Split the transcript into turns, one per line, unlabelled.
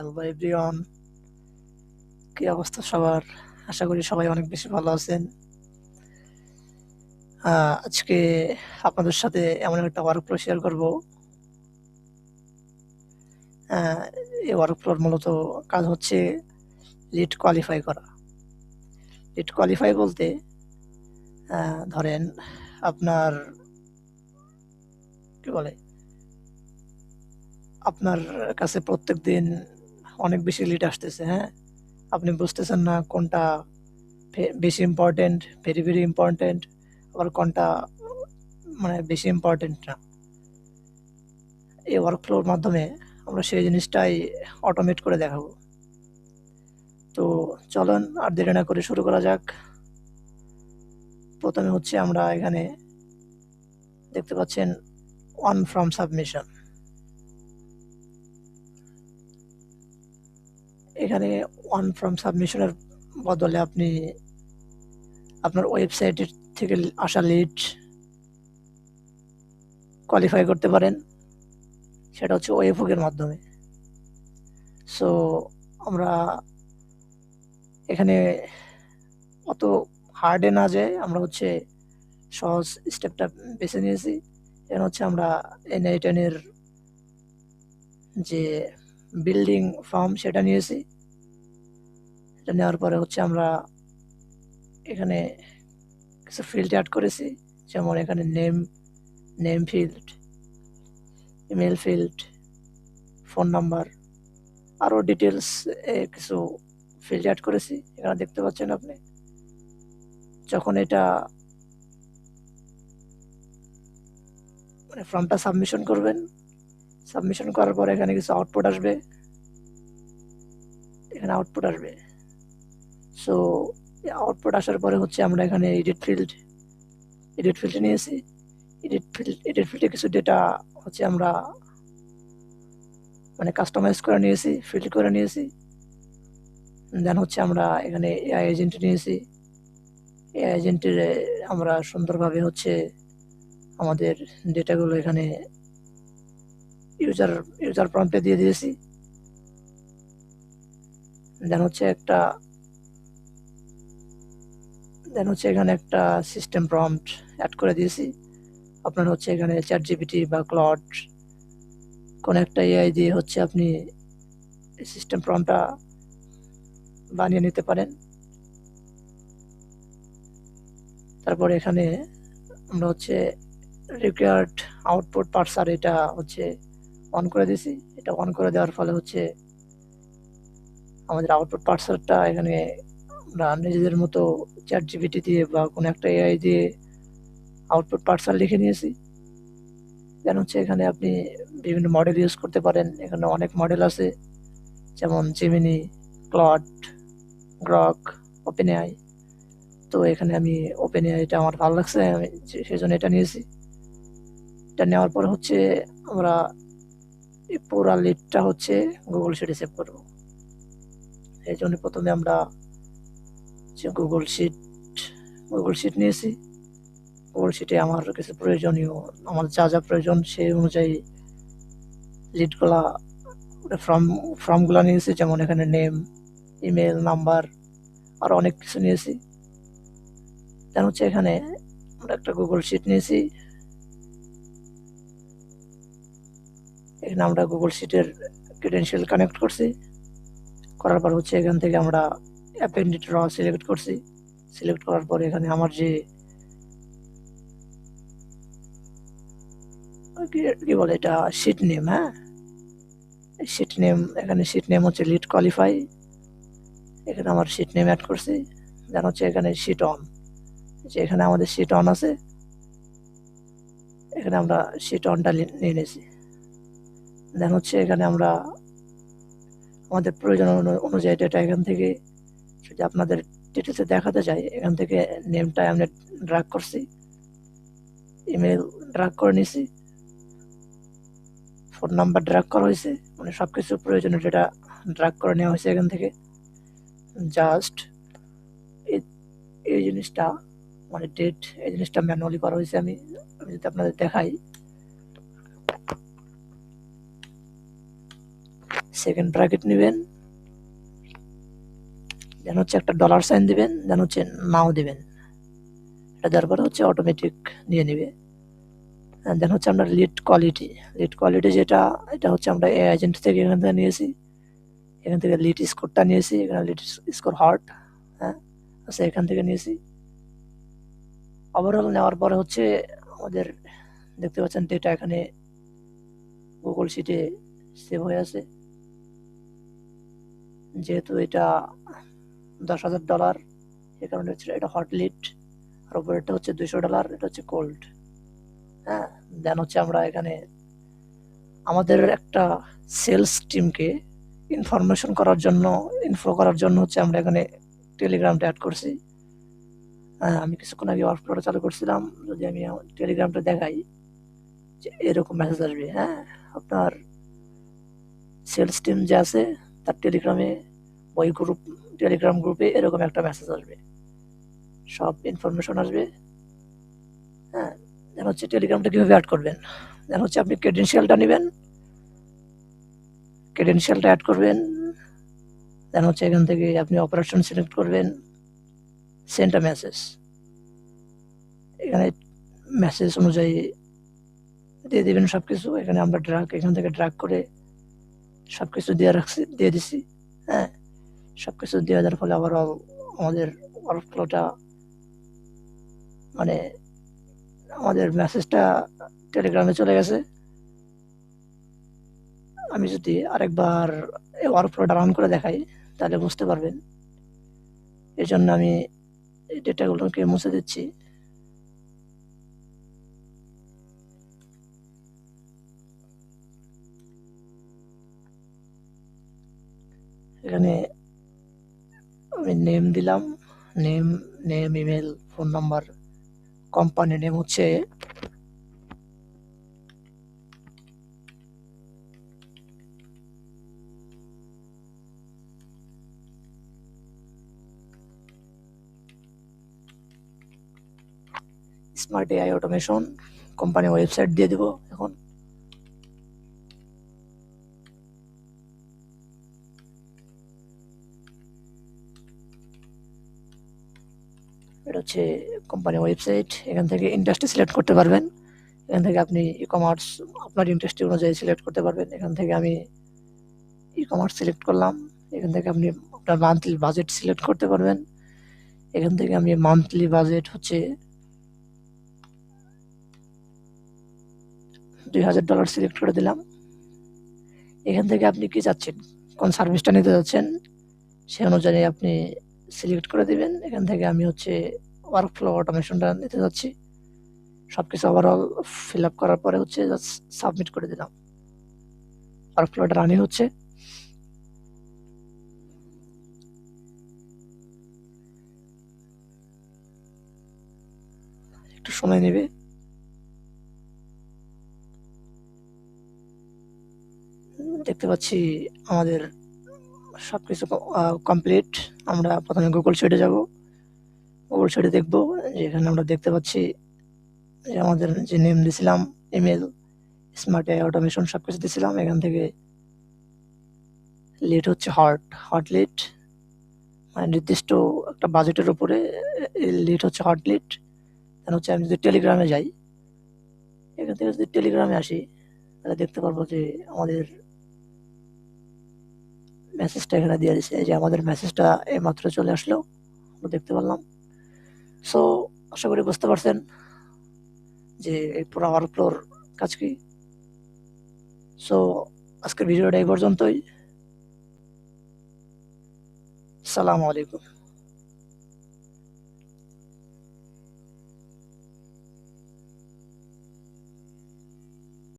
Hello everyone, কি অবস্থা সবার? আশা করি সবাই অনেক বেশি ভালো আছেন। আজকে আপনাদের সাথে এমন একটা ওয়ার্কফ্লো শেয়ার করব। আহ, এই ওয়ার্কফ্লোর মূলত কাজ হচ্ছে লিড কোয়ালিফাই করা। লিড কোয়ালিফাই বলতে ধরেন আপনার কি বলে আপনার কাছে প্রত্যেক দিন অনেক বেশি লিড আসতেছে। হ্যাঁ, আপনি বুঝতেছেন না কোনটা বেশি ইম্পর্টেন্ট, ভেরি ভেরি ইম্পর্টেন্ট, আবার কোনটা বেশি ইম্পর্টেন্ট না। এই ওয়ার্কফ্লোর মাধ্যমে আমরা সেই জিনিসটাই অটোমেট করে দেখাবো। তো চলুন আর দেরি না করে শুরু করা যাক। প্রথমে হচ্ছে আমরা এখানে দেখতে পাচ্ছেন অন ফ্রম সাবমিশন। এখানে অন ফ্রম সাবমিশনের বদলে আপনি আপনার ওয়েবসাইটের থেকে আসা লিড কোয়ালিফাই করতে পারেন, সেটা হচ্ছে ওয়েবহুকের মাধ্যমে। সো আমরা এখানে অত হার্ডে না যায়, আমরা হচ্ছে সহজ স্টেপটা বেছে নিয়েছি। এখানে হচ্ছে আমরা এনআই10-এর যে বিল্ডিং ফর্ম সেটা নিয়েছি। এটা নেওয়ার পরে হচ্ছে আমরা এখানে কিছু ফিল্ড অ্যাড করেছি, যেমন এখানে name field, email field, phone number, আরও ডিটেলস কিছু ফিল্ড অ্যাড করেছি। এখানে দেখতে পাচ্ছেন আপনি। যখন এটা ফর্মটা সাবমিশন করবেন, সাবমিশন করার পরে এখানে কিছু আউটপুট আসবে। এখানে আউটপুট আসবে। সো আউটপুট আসার পরে হচ্ছে আমরা এখানে এডিট ফিল্ডে নিয়েছি। এডিট ফিল্ডে কিছু ডেটা হচ্ছে আমরা কাস্টমাইজ করে নিয়েছি, ফিল্ড করে নিয়েছি। দেন হচ্ছে আমরা এখানে এআই এজেন্ট নিয়েছি। এআই এজেন্টের আমরা সুন্দরভাবে হচ্ছে আমাদের ডেটাগুলো এখানে ইউজার ইউজার প্রম্পটে দিয়ে দিয়েছি। দেন হচ্ছে এখানে একটা সিস্টেম প্রম্পট অ্যাড করে দিয়েছি। আপনার হচ্ছে এখানে চ্যাট জিপিটি বা ক্লড কোন একটা এআই দিয়ে হচ্ছে আপনি সিস্টেম প্রম্পটটা বানিয়ে নিতে পারেন। তারপর এখানে আমরা হচ্ছে রিকোয়ার্ড আউটপুট পার্সার এটা হচ্ছে অন করে দিয়েছি। এটা অন করে দেওয়ার ফলে হচ্ছে আমাদের আউটপুট পার্সারটা এখানে আমরা নিজেদের মতো চ্যাট জিপিটি দিয়ে বা কোনো একটা এআই দিয়ে আউটপুট পার্সার লিখে নিয়েছি। দেন হচ্ছে এখানে আপনি বিভিন্ন মডেল ইউজ করতে পারেন। এখানে অনেক মডেল আছে, যেমন Gemini, Claude, Grok, OpenAI. তো এখানে আমি ওপেন এআইটা আমার ভালো লাগছে, আমি সেই জন্য এটা নিয়েছি। এটা নেওয়ার পর হচ্ছে আমরা এই পুরা লিডটা হচ্ছে গুগল শিটে সেভ করব। এই জন্য প্রথমে আমরা গুগল শিট নিয়েছি। গুগল শিটে আমার কিছু প্রয়োজনীয়, আমার যা যা প্রয়োজন সেই অনুযায়ী লিডগুলা ফর্মগুলা নিয়েছি, যেমন এখানে নেম, ইমেল, নাম্বার, আর অনেক কিছু নিয়েছি। দেন হচ্ছে এখানে আমরা একটা গুগল শিট নিয়েছি। এখানে আমরা গুগল শিটের ক্রেডেনশিয়াল কানেক্ট করছি। করার পর হচ্ছে এখান থেকে আমরা অ্যাপেন্ডিট র সিলেক্ট করছি। সিলেক্ট করার পরে এখানে আমার যে কি বলে এটা শিট নেম। হ্যাঁ, শিট নেম হচ্ছে লিড কোয়ালিফাই। এখানে আমার শিট নেম অ্যাড করছি। দেন হচ্ছে এখানে শিট অন, যে এখানে আমাদের শিট অন আছে, এখানে আমরা শিট অনটা নিয়ে নিয়েছি। দেন হচ্ছে এখানে আমরা আমাদের প্রয়োজন অনুযায়ী ডেটা এখান থেকে যদি আপনাদের ডিটেলসে দেখাতে চাই, এখান থেকে নেমটা আমরা ড্রাগ করছি, ইমেল ড্রাগ করে নিছি, ফোন নাম্বার ড্রাগ করা হয়েছে, সবকিছু প্রয়োজনীয় ডেটা ড্রাগ করে নেওয়া হয়েছে এখান থেকে। জাস্ট এই জিনিসটা ডেট, এই জিনিসটা ম্যানুয়ালি করা হয়েছে। আমি যদি আপনাদের দেখাই, সেকেন্ড ব্র্যাকেট নেবেন, দেন হচ্ছে একটা ডলার সাইন দিবেন, দেন হচ্ছে নাও দিবেন। এটা দেওয়ার পরে হচ্ছে অটোমেটিক নিয়ে নিবে। দেন হচ্ছে আমরা লিড কোয়ালিটি যেটা, এটা হচ্ছে আমরা এ এজেন্ট থেকে এখান থেকে নিয়েছি, এখান থেকে লিড স্কোরটা নিয়েছি, এখানে লিড স্কোর হার্ট, হ্যাঁ আচ্ছা এখান থেকে নিয়েছি। ওভারঅল নেওয়ার পরে হচ্ছে আমাদের দেখতে পাচ্ছেন ডেটা এখানে গুগল শিটে সেভ হয়ে আছে। যেহেতু এটা $10,000, এ কারণে হচ্ছে এটা হট লিড, আর উপরেরটা হচ্ছে $200, এটা হচ্ছে কোল্ড। হ্যাঁ, দেন হচ্ছে আমরা এখানে আমাদের একটা সেলস টিমকে ইনফো করার জন্য হচ্ছে আমরা এখানে টেলিগ্রামটা অ্যাড করছি। আমি কিছুক্ষণ আগে ওয়ার্কফ্লোটা চালু করছিলাম, যদি আমি টেলিগ্রামটা দেখাই যে এরকম মেসেজ আসবে। হ্যাঁ, আপনার সেলস টিম যে আছে তার টেলিগ্রাম গ্রুপে এরকম একটা মেসেজ আসবে, সব ইনফরমেশন আসবে। হ্যাঁ, দেন হচ্ছে টেলিগ্রামটা কীভাবে অ্যাড করবেন, দেন হচ্ছে আপনি ক্রেডেনশিয়ালটা নেবেন, ক্রেডেনশিয়ালটা অ্যাড করবেন, দেন হচ্ছে এখান থেকে আপনি অপারেশন সিলেক্ট করবেন, সেন্ড আ মেসেজ, এখানে মেসেজ অনুযায়ী দিয়ে দিবেন সব কিছু। এখানে আমরা এখান থেকে ড্রাগ করে সব কিছু দিয়ে দিছি। হ্যাঁ, সব কিছু দিয়ে দেওয়ার ফলে আবার আমাদের ওয়ার্কফ্লোটা মানে আমাদের মেসেজটা টেলিগ্রামে চলে গেছে। আমি যদি আরেকবার ওয়ার্কফ্লোটা রান করে দেখাই তাহলে বুঝতে পারবেন। এই জন্য আমি এই ডেটাগুলোকে মুছে দিচ্ছি। এখানে আমি নেম দিলাম, name email, phone number, company name হচ্ছে smart AI automation, company website দিয়ে দেব। এখন এটা হচ্ছে কোম্পানি ওয়েবসাইট, এখান থেকে ইন্ডাস্ট্রি সিলেক্ট করতে পারবেন, এখান থেকে আপনি ই কমার্স আপনার ইন্ডাস্ট্রি অনুযায়ী সিলেক্ট করতে পারবেন। এখান থেকে আমি ই কমার্স সিলেক্ট করলাম, এখান থেকে আপনি আপনার মান্থলি বাজেট সিলেক্ট করতে পারবেন। এখান থেকে আমি মান্থলি বাজেট হচ্ছে $2,000 সিলেক্ট করে দিলাম। এখান থেকে আপনি কি চাচ্ছেন, কোন সার্ভিসটা নিতে যাচ্ছেন, সে অনুযায়ী আপনি সিলেক্ট করে দিবেন। এখান থেকে আমি হচ্ছে ওয়ার্কফ্লো অটোমেশনটা নিতে যাচ্ছি। সবকিছু ওভারঅল ফিল আপ করার পরে হচ্ছে জাস্ট সাবমিট করে দিলাম। ওয়ার্কফ্লোটা রানিং হচ্ছে। একটু সময় নেবে। দেখতে পাচ্ছি আমাদের সবকিছু কমপ্লিট। আমরা প্রথমে গুগল শিটে যাব, গুগল শিটে দেখব যে এখানে আমরা দেখতে পাচ্ছি যে আমাদের যে নেম দিয়েছিলাম, ইমেল, স্মার্ট এআই অটোমেশন সবকিছু দিয়েছিলাম। এখান থেকে লিড হচ্ছে হট লিড, মানে নির্দিষ্ট একটা বাজেটের উপরে লিড হচ্ছে হট লিড। দেন হচ্ছে আমি যদি টেলিগ্রামে যাই, এখান থেকে যদি টেলিগ্রামে আসি তাহলে দেখতে পারবো যে আমাদের মেসেজটা এখানে দিয়ে দিচ্ছে, যে আমাদের মেসেজটা এইমাত্র চলে আসলো, আমরা দেখতে পারলাম। সো আশা করি বুঝতে পারছেন যে এই পুরো ওয়ার্কফ্লোর কাজ কি। সো আজকের ভিডিওটা এই পর্যন্তই। সালামু আলাইকুম।